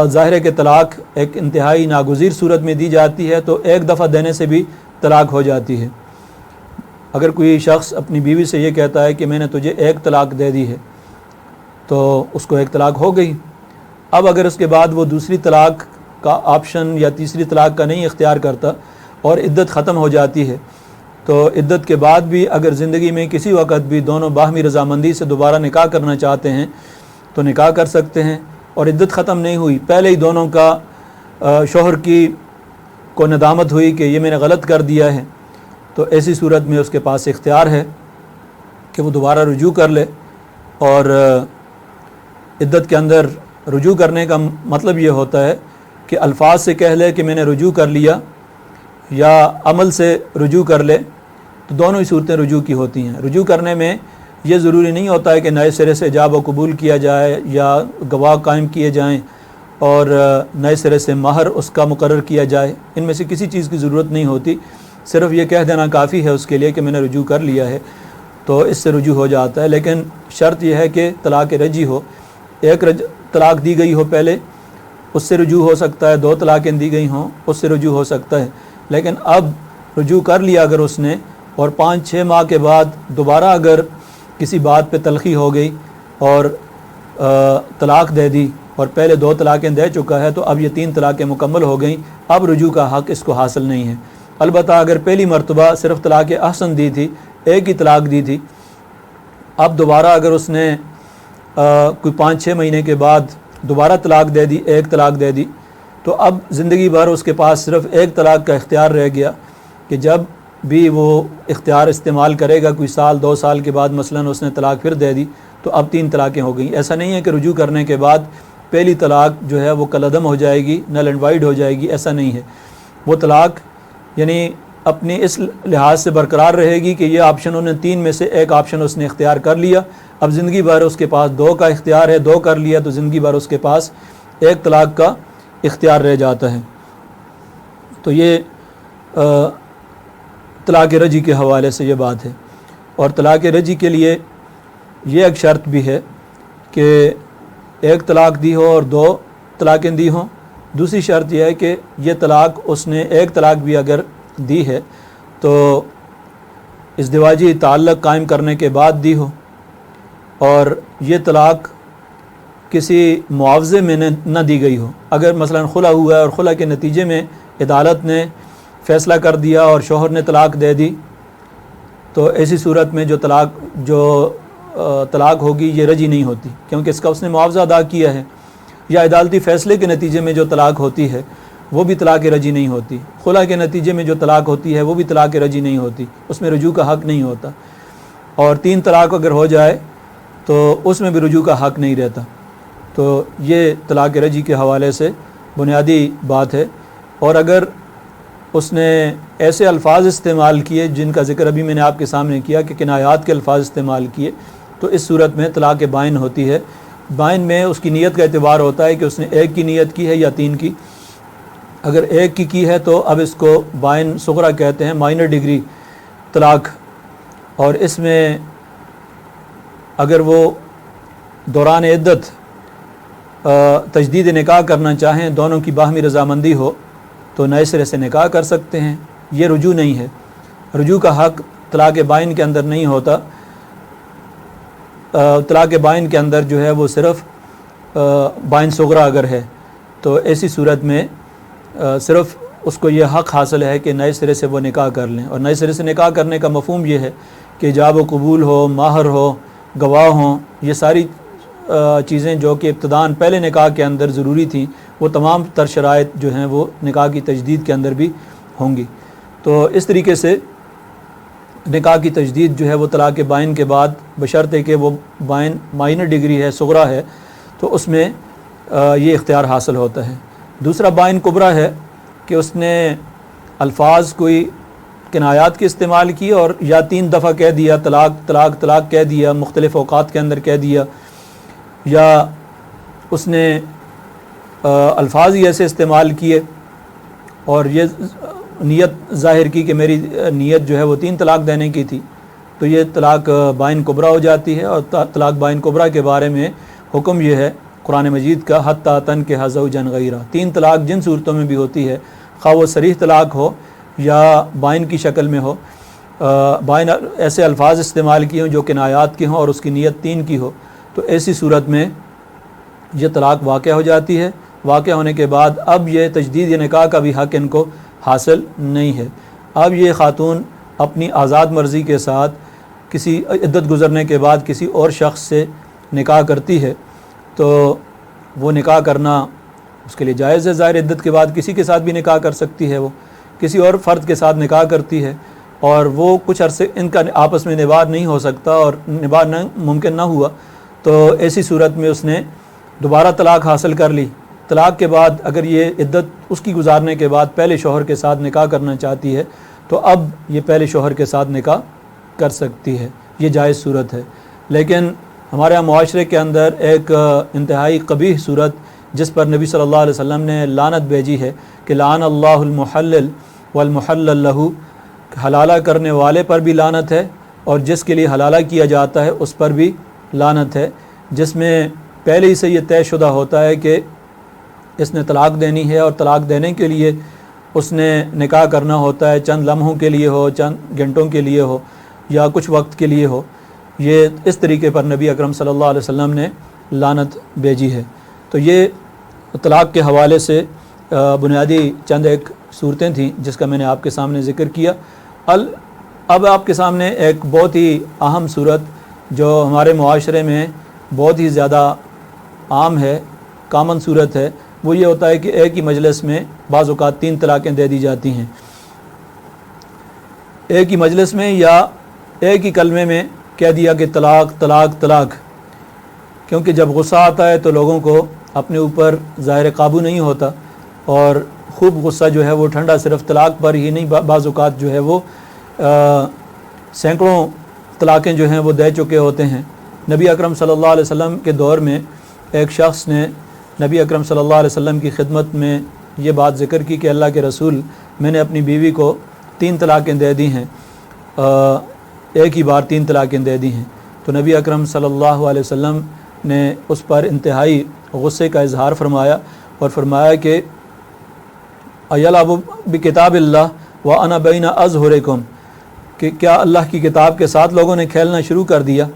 ظاہر ہے کہ طلاق ایک انتہائی ناگزیر صورت میں دی جاتی ہے، تو ایک دفعہ دینے سے بھی طلاق ہو جاتی ہے۔ اگر کوئی شخص اپنی بیوی سے یہ کہتا ہے کہ میں نے تجھے ایک طلاق دے دی ہے، تو اس کو ایک طلاق ہو گئی۔ اب اگر اس کے بعد وہ دوسری طلاق کا آپشن یا تیسری طلاق کا نہیں اختیار کرتا اور عدت ختم ہو جاتی ہے، تو عدت کے بعد بھی اگر زندگی میں کسی وقت بھی دونوں باہمی رضامندی سے دوبارہ نکاح کرنا چاہتے ہیں تو نکاح کر سکتے ہیں، اور عدت ختم نہیں ہوئی، پہلے ہی دونوں کا شوہر کو ندامت ہوئی کہ یہ میں نے غلط کر دیا ہے، تو ایسی صورت میں اس کے پاس اختیار ہے کہ وہ دوبارہ رجوع کر لے۔ اور عدت کے اندر رجوع کرنے کا مطلب یہ ہوتا ہے کہ الفاظ سے کہہ لے کہ میں نے رجوع کر لیا، یا عمل سے رجوع کر لے، تو دونوں ہی صورتیں رجوع کی ہوتی ہیں۔ رجوع کرنے میں یہ ضروری نہیں ہوتا ہے کہ نئے سرے سے جاب و قبول کیا جائے یا گواہ قائم کیے جائیں اور نئے سرے سے مہر اس کا مقرر کیا جائے، ان میں سے کسی چیز کی ضرورت نہیں ہوتی، صرف یہ کہہ دینا کافی ہے اس کے لیے کہ میں نے رجوع کر لیا ہے، تو اس سے رجوع ہو جاتا ہے۔ لیکن شرط یہ ہے کہ طلاق رجعی ہو، ایک طلاق دی گئی ہو پہلے، اس سے رجوع ہو سکتا ہے، دو طلاقیں دی گئی ہوں، اس سے رجوع ہو سکتا ہے۔ لیکن اب رجوع کر لیا اگر اس نے، اور 5-6 ماہ کے بعد دوبارہ اگر کسی بات پہ تلخی ہو گئی اور طلاق دے دی، اور پہلے 2 طلاقیں دے چکا ہے، تو اب یہ 3 طلاقیں مکمل ہو گئیں، اب رجوع کا حق اس کو حاصل نہیں ہے۔ البتہ اگر پہلی مرتبہ صرف طلاق احسن دی تھی، ایک ہی طلاق دی تھی، اب دوبارہ اگر اس نے کوئی 5-6 مہینے کے بعد دوبارہ طلاق دے دی، ایک طلاق دے دی، تو اب زندگی بھر اس کے پاس صرف ایک طلاق کا اختیار رہ گیا کہ جب بھی وہ اختیار استعمال کرے گا، کوئی سال 2 سال کے بعد مثلاً اس نے طلاق پھر دے دی، تو اب 3 طلاقیں ہو گئیں۔ ایسا نہیں ہے کہ رجوع کرنے کے بعد پہلی طلاق جو ہے وہ کالعدم ہو جائے گی، نل اینڈ وائڈ ہو جائے گی، ایسا نہیں ہے۔ وہ طلاق یعنی اپنی اس لحاظ سے برقرار رہے گی کہ یہ آپشن انہیں 3 میں سے ایک آپشن اس نے اختیار کر لیا، اب زندگی بھر اس کے پاس 2 کا اختیار ہے، 2 کر لیا تو زندگی بھر اس کے پاس ایک طلاق کا اختیار رہ جاتا ہے۔ تو یہ طلاق رجعی کے حوالے سے یہ بات ہے۔ اور طلاق رجعی کے لیے یہ ایک شرط بھی ہے کہ ایک طلاق دی ہو اور 2 طلاقیں دی ہوں۔ دوسری شرط یہ ہے کہ یہ طلاق اس نے ایک طلاق بھی اگر دی ہے تو ازدواجی تعلق قائم کرنے کے بعد دی ہو، اور یہ طلاق کسی معاوضے میں نہ دی گئی ہو۔ اگر مثلا خلع ہوا ہے اور خلع کے نتیجے میں عدالت نے فیصلہ کر دیا اور شوہر نے طلاق دے دی، تو ایسی صورت میں جو طلاق ہوگی یہ رجعی نہیں ہوتی، کیونکہ اس کا اس نے معاوضہ ادا کیا ہے۔ یا عدالتی فیصلے کے نتیجے میں جو طلاق ہوتی ہے وہ بھی طلاق رجعی نہیں ہوتی۔ خلع کے نتیجے میں جو طلاق ہوتی ہے وہ بھی طلاق رجعی نہیں ہوتی، اس میں رجوع کا حق نہیں ہوتا۔ اور 3 طلاق اگر ہو جائے تو اس میں بھی رجوع کا حق نہیں رہتا۔ تو یہ طلاق رجعی کے حوالے سے بنیادی بات ہے۔ اور اگر اس نے ایسے الفاظ استعمال کیے جن کا ذکر ابھی میں نے آپ کے سامنے کیا کہ کنایات کے الفاظ استعمال کیے، تو اس صورت میں طلاق بائن ہوتی ہے۔ بائن میں اس کی نیت کا اعتبار ہوتا ہے کہ اس نے 1 کی نیت کی ہے یا 3 کی۔ اگر 1 کی ہے تو اب اس کو بائن صغریٰ کہتے ہیں، مائنر ڈگری طلاق۔ اور اس میں اگر وہ دوران عدت تجدید نکاح کرنا چاہیں، دونوں کی باہمی رضامندی ہو، تو نئے سرے سے نکاح کر سکتے ہیں۔ یہ رجوع نہیں ہے، رجوع کا حق طلاق بائن کے اندر نہیں ہوتا۔ طلاق بائن کے اندر جو ہے وہ صرف بائن صغریٰ اگر ہے تو ایسی صورت میں صرف اس کو یہ حق حاصل ہے کہ نئے سرے سے وہ نکاح کر لیں۔ اور نئے سرے سے نکاح کرنے کا مفہوم یہ ہے کہ جاب و قبول ہو، مہر ہو، گواہ ہوں، یہ ساری چیزیں جو کہ ابتداءً پہلے نکاح کے اندر ضروری تھیں، وہ تمام تر شرائط جو ہیں وہ نکاح کی تجدید کے اندر بھی ہوں گی۔ تو اس طریقے سے نکاح کی تجدید جو ہے وہ طلاق بائن کے بعد، بشرطے کہ وہ بائن مائنر ڈگری ہے، صغریٰ ہے، تو اس میں یہ اختیار حاصل ہوتا ہے۔ دوسرا بائن کبریٰ ہے کہ اس نے الفاظ کوئی کنایات کے استعمال کیے اور یا 3 دفعہ کہہ دیا طلاق طلاق طلاق کہہ دیا مختلف اوقات کے اندر کہہ دیا، یا اس نے الفاظ ہی ایسے استعمال کیے اور یہ نیت ظاہر کی کہ میری نیت جو ہے وہ 3 طلاق دینے کی تھی، تو یہ طلاق بائن کبریٰ ہو جاتی ہے۔ اور طلاق بائن کبریٰ کے بارے میں حکم یہ ہے قرآن مجید کا حتیٰ تنکح زوجا غیرہ، 3 طلاق جن صورتوں میں بھی ہوتی ہے، خواہ وہ صریح طلاق ہو یا بائن کی شکل میں ہو، بائن ایسے الفاظ استعمال کیے ہوں جو کنایات کے ہوں اور اس کی نیت 3 کی ہو، تو ایسی صورت میں یہ طلاق واقع ہو جاتی ہے۔ واقع ہونے کے بعد اب یہ تجدید نکاح کا بھی حق ان کو حاصل نہیں ہے۔ اب یہ خاتون اپنی آزاد مرضی کے ساتھ کسی عدت گزرنے کے بعد کسی اور شخص سے نکاح کرتی ہے تو وہ نکاح کرنا اس کے لیے جائز ہے، ظاہر عدت کے بعد کسی کے ساتھ بھی نکاح کر سکتی ہے، وہ کسی اور فرد کے ساتھ نکاح کرتی ہے اور وہ کچھ عرصے ان کا آپس میں نباہ نہیں ہو سکتا اور نباہ ممکن نہ ہوا، تو ایسی صورت میں اس نے دوبارہ طلاق حاصل کر لی۔ طلاق کے بعد اگر یہ عدت اس کی گزارنے کے بعد پہلے شوہر کے ساتھ نکاح کرنا چاہتی ہے تو اب یہ پہلے شوہر کے ساتھ نکاح کر سکتی ہے، یہ جائز صورت ہے۔ لیکن ہمارے یہاں معاشرے کے اندر ایک انتہائی قبیح صورت جس پر نبی صلی اللہ علیہ وسلم نے لعنت بھیجی ہے کہ لعن اللہ المحلل والمحلل لہ، حلالہ کرنے والے پر بھی لعنت ہے اور جس کے لیے حلالہ کیا جاتا ہے اس پر بھی لعنت ہے، جس میں پہلے ہی سے یہ طے شدہ ہوتا ہے کہ اس نے طلاق دینی ہے اور طلاق دینے کے لیے اس نے نکاح کرنا ہوتا ہے، چند لمحوں کے لیے ہو، چند گھنٹوں کے لیے ہو یا کچھ وقت کے لیے ہو، یہ اس طریقے پر نبی اکرم صلی اللہ علیہ وسلم نے لعنت بھیجی ہے۔ تو یہ طلاق کے حوالے سے بنیادی چند ایک صورتیں تھیں جس کا میں نے آپ کے سامنے ذکر کیا۔ اب آپ کے سامنے ایک بہت ہی اہم صورت جو ہمارے معاشرے میں بہت ہی زیادہ عام ہے، کامن صورت ہے، وہ یہ ہوتا ہے کہ ایک ہی مجلس میں بعض اوقات 3 طلاقیں دے دی جاتی ہیں، ایک ہی مجلس میں یا ایک ہی کلمے میں کہہ دیا کہ طلاق طلاق طلاق، کیونکہ جب غصہ آتا ہے تو لوگوں کو اپنے اوپر ظاہر قابو نہیں ہوتا اور خوب غصہ جو ہے وہ ٹھنڈا صرف طلاق پر ہی نہیں، بعض اوقات جو ہے وہ سینکڑوں طلاقیں جو ہیں وہ دے چکے ہوتے ہیں۔ نبی اکرم صلی اللہ علیہ وسلم کے دور میں ایک شخص نے نبی اکرم صلی اللہ علیہ وسلم کی خدمت میں یہ بات ذکر کی کہ اللہ کے رسول، میں نے اپنی بیوی کو 3 طلاقیں دے دی ہیں، ایک ہی بار 3 طلاقیں دے دی ہیں، تو نبی اکرم صلی اللہ علیہ وسلم نے اس پر انتہائی غصے کا اظہار فرمایا اور فرمایا کہ ایلعب بکتاب اللہ وانا بین اظہرکم، کہ کیا اللہ کی کتاب کے ساتھ لوگوں نے کھیلنا شروع کر دیا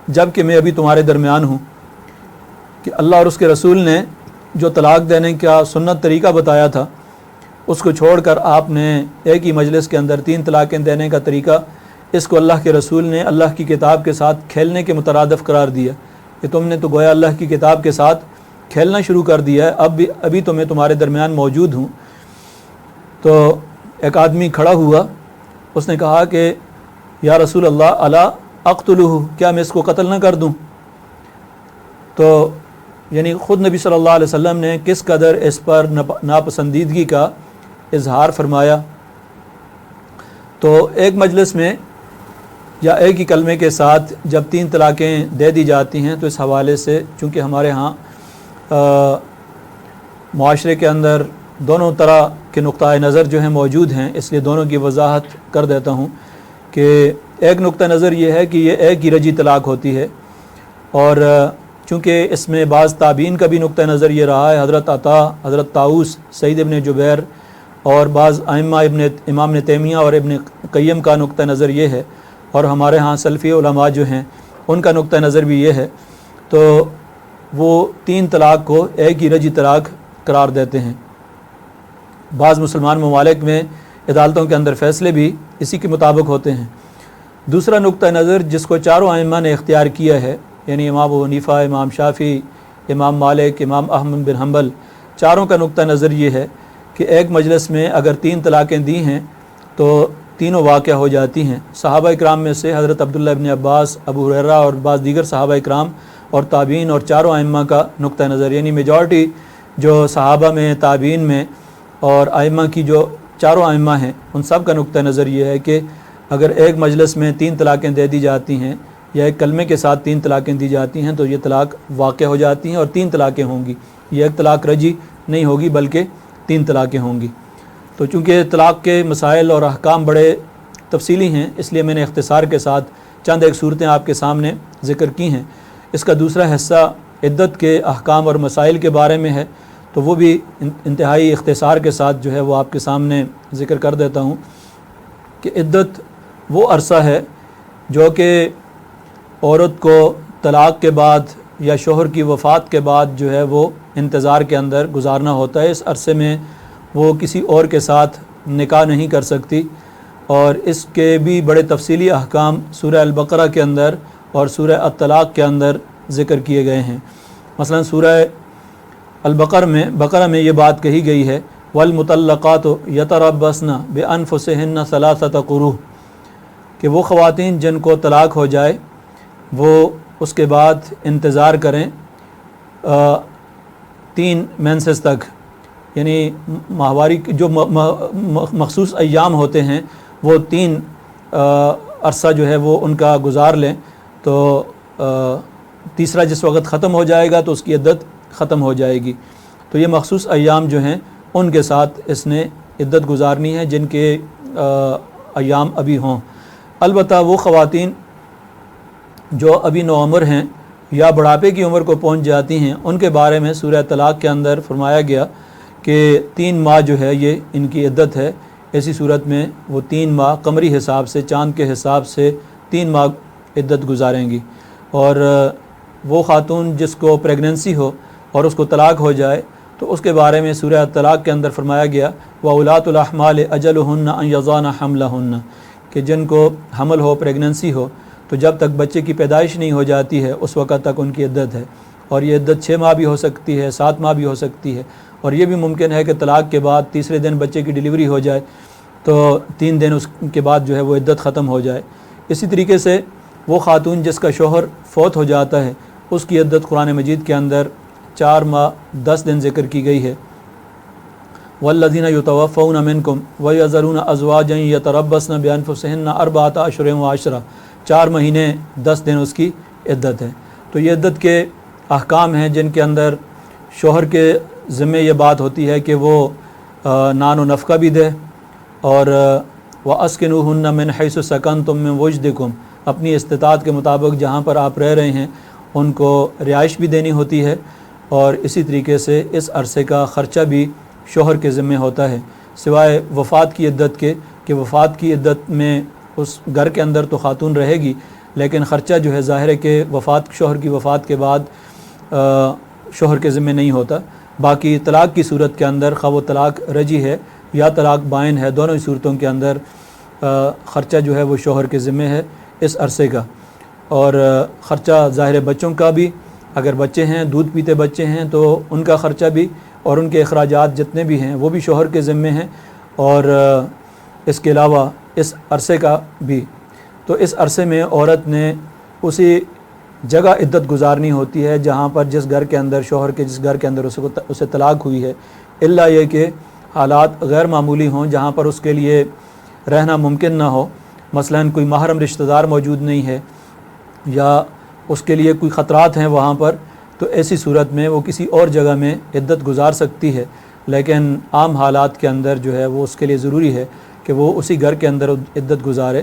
جب کہ میں ابھی تمہارے درمیان ہوں۔ کہ اللہ اور اس کے رسول نے جو طلاق دینے کا سنت طریقہ بتایا تھا اس کو چھوڑ کر آپ نے ایک ہی مجلس کے اندر 3 طلاقیں دینے کا طریقہ، اس کو اللہ کے رسول نے اللہ کی کتاب کے ساتھ کھیلنے کے مترادف قرار دیا کہ تم نے تو گویا اللہ کی کتاب کے ساتھ کھیلنا شروع کر دیا ہے، ابھی تو میں تمہارے درمیان موجود ہوں۔ تو ایک آدمی کھڑا ہوا، اس نے کہا کہ یا رسول اللہ الا اقتلہ، کیا میں اس کو قتل نہ کر دوں؟ تو یعنی خود نبی صلی اللہ علیہ وسلم نے کس قدر اس پر ناپسندیدگی کا اظہار فرمایا۔ تو ایک مجلس میں یا ایک ہی کلمے کے ساتھ جب 3 طلاقیں دے دی جاتی ہیں تو اس حوالے سے چونکہ ہمارے ہاں معاشرے کے اندر دونوں طرح کے نقطۂ نظر جو ہیں موجود ہیں، اس لیے دونوں کی وضاحت کر دیتا ہوں کہ ایک نقطہ نظر یہ ہے کہ یہ ایک ہی رجی طلاق ہوتی ہے، اور چونکہ اس میں بعض تابعین کا بھی نقطہ نظر یہ رہا ہے، حضرت عطا، حضرت طاؤس، سعید ابن جبیر اور بعض ائمہ امام ابن تیمیہ اور ابن قیم کا نقطہ نظر یہ ہے، اور ہمارے ہاں سلفی علماء جو ہیں ان کا نقطہ نظر بھی یہ ہے، تو وہ 3 طلاق کو ایک ہی رجی طلاق قرار دیتے ہیں۔ بعض مسلمان ممالک میں عدالتوں کے اندر فیصلے بھی اسی کے مطابق ہوتے ہیں۔ دوسرا نقطہ نظر جس کو چاروں ائمہ نے اختیار کیا ہے، یعنی امام ابو حنیفہ، امام شافعی، امام مالک، امام احمد بن حنبل، چاروں کا نقطہ نظر یہ ہے کہ ایک مجلس میں اگر 3 طلاقیں دی ہیں تو تینوں واقع ہو جاتی ہیں۔ صحابہ اکرام میں سے حضرت عبداللہ ابن عباس، ابو ہریرہ اور بعض دیگر صحابہ اکرام اور تابعین اور چاروں ائمہ کا نقطہ نظر، یعنی میجورٹی جو صحابہ میں، تابعین میں اور ائمہ کی جو چاروں ائمہ ہیں ان سب کا نقطہ نظر یہ ہے کہ اگر ایک مجلس میں 3 طلاقیں دے دی جاتی ہیں یا ایک کلمے کے ساتھ 3 طلاقیں دی جاتی ہیں تو یہ طلاق واقع ہو جاتی ہیں اور 3 طلاقیں ہوں گی، یہ ایک طلاق رجی نہیں ہوگی بلکہ 3 طلاقیں ہوں گی۔ تو چونکہ طلاق کے مسائل اور احکام بڑے تفصیلی ہیں اس لیے میں نے اختصار کے ساتھ چند ایک صورتیں آپ کے سامنے ذکر کی ہیں۔ اس کا دوسرا حصہ عدت کے احکام اور مسائل کے بارے میں ہے، تو وہ بھی انتہائی اختصار کے ساتھ جو ہے وہ آپ کے سامنے ذکر کر دیتا ہوں کہ عدت وہ عرصہ ہے جو کہ عورت کو طلاق کے بعد یا شوہر کی وفات کے بعد جو ہے وہ انتظار کے اندر گزارنا ہوتا ہے۔ اس عرصے میں وہ کسی اور کے ساتھ نکاح نہیں کر سکتی، اور اس کے بھی بڑے تفصیلی احکام سورہ البقرہ کے اندر اور سورہ الطلاق کے اندر ذکر کیے گئے ہیں۔ مثلا سورہ بقرہ میں یہ بات کہی گئی ہے والمطلقات یتربصن بانفسہن ثلاثۃ قروء، کہ وہ خواتین جن کو طلاق ہو جائے وہ اس کے بعد انتظار کریں 3 مینسز تک، یعنی ماہواری جو مخصوص ایام ہوتے ہیں وہ 3 عرصہ جو ہے وہ ان کا گزار لیں، تو تیسرا جس وقت ختم ہو جائے گا تو اس کی عدت ختم ہو جائے گی۔ تو یہ مخصوص ایام جو ہیں ان کے ساتھ اس نے عدت گزارنی ہے جن کے ایام ابھی ہوں۔ البتہ وہ خواتین جو ابھی نوعمر ہیں یا بڑھاپے کی عمر کو پہنچ جاتی ہیں ان کے بارے میں سورہ طلاق کے اندر فرمایا گیا کہ 3 ماہ جو ہے یہ ان کی عدت ہے۔ ایسی صورت میں وہ 3 ماہ قمری حساب سے، چاند کے حساب سے 3 ماہ عدت گزاریں گی۔ اور وہ خاتون جس کو پریگننسی ہو اور اس کو طلاق ہو جائے تو اس کے بارے میں سورہ طلاق کے اندر فرمایا گیا وَأُولَاتُ الْأَحْمَالِ أَجَلُهُنَّ أَن يَضَعْنَ حَمْلَهُنَّ، کہ جن کو حمل ہو، پریگننسی ہو، تو جب تک بچے کی پیدائش نہیں ہو جاتی ہے اس وقت تک ان کی عدت ہے، اور یہ عدت 6 ماہ بھی ہو سکتی ہے، 7 ماہ بھی ہو سکتی ہے، اور یہ بھی ممکن ہے کہ طلاق کے بعد تیسرے دن بچے کی ڈیلیوری ہو جائے تو 3 دن اس کے بعد جو ہے وہ عدت ختم ہو جائے۔ اسی طریقے سے وہ خاتون جس کا شوہر فوت ہو جاتا ہے اس کی عدت قرآن مجید کے اندر 4 ماہ 10 دن ذکر کی گئی ہے۔ وَالَّذِينَ يُتَوَفَّوْنَ مِنْكُمْ وَيَذَرُونَ أَزْوَاجًا يَتَرَبَّصْنَ بِأَنفُسِهِنَّ 4 أَشْهُرٍ وَعَشْرًا، 4 مہینے 10 دن اس کی عدت ہے۔ تو یہ عدت کے احکام ہیں جن کے اندر شوہر کے ذمے یہ بات ہوتی ہے کہ وہ نان و نفقہ بھی دے، اور وَأَسْكِنُوهُنَّ مِنْ حَيْثُ سَكَنْتُم مِّن وُجْدِكُمْ، اپنی استطاعت کے مطابق جہاں پر آپ رہ رہے ہیں ان کو رہائش بھی دینی ہوتی ہے، اور اسی طریقے سے اس عرصے کا خرچہ بھی شوہر کے ذمے ہوتا ہے، سوائے وفات کی عدت کے، کہ وفات کی عدت میں اس گھر کے اندر تو خاتون رہے گی لیکن خرچہ جو ہے ظاہر ہے کہ شوہر کی وفات کے بعد شوہر کے ذمے نہیں ہوتا۔ باقی طلاق کی صورت کے اندر خواہ وہ طلاق رجی ہے یا طلاق بائن ہے، دونوں ہی صورتوں کے اندر خرچہ جو ہے وہ شوہر کے ذمے ہے اس عرصے کا، اور خرچہ ظاہر بچوں کا بھی، اگر بچے ہیں، دودھ پیتے بچے ہیں تو ان کا خرچہ بھی اور ان کے اخراجات جتنے بھی ہیں وہ بھی شوہر کے ذمے ہیں، اور اس کے علاوہ اس عرصے کا بھی۔ تو اس عرصے میں عورت نے اسی جگہ عدت گزارنی ہوتی ہے جہاں پر جس گھر کے اندر شوہر کے جس گھر کے اندر اسے طلاق ہوئی ہے، الا یہ کہ حالات غیر معمولی ہوں جہاں پر اس کے لیے رہنا ممکن نہ ہو، مثلا کوئی محرم رشتہ دار موجود نہیں ہے یا اس کے لیے کوئی خطرات ہیں وہاں پر، تو ایسی صورت میں وہ کسی اور جگہ میں عدت گزار سکتی ہے، لیکن عام حالات کے اندر جو ہے وہ اس کے لیے ضروری ہے کہ وہ اسی گھر کے اندر عدت گزارے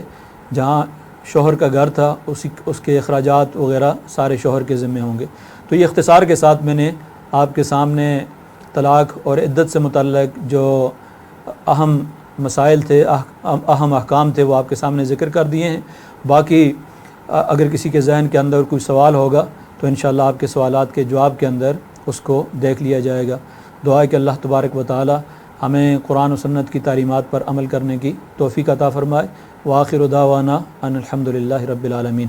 جہاں شوہر کا گھر تھا، اس کے اخراجات وغیرہ سارے شوہر کے ذمے ہوں گے۔ تو یہ اختصار کے ساتھ میں نے آپ کے سامنے طلاق اور عدت سے متعلق جو اہم مسائل تھے، اہم احکام تھے، وہ آپ کے سامنے ذکر کر دیے ہیں۔ باقی اگر کسی کے ذہن کے اندر کوئی سوال ہوگا تو انشاءاللہ آپ کے سوالات کے جواب کے اندر اس کو دیکھ لیا جائے گا۔ دعا ہے کہ اللہ تبارک و تعالی ہمیں قرآن و سنت کی تعلیمات پر عمل کرنے کی توفیق عطا فرمائے۔ وآخر دعوانا ان الحمد للہ رب العالمین۔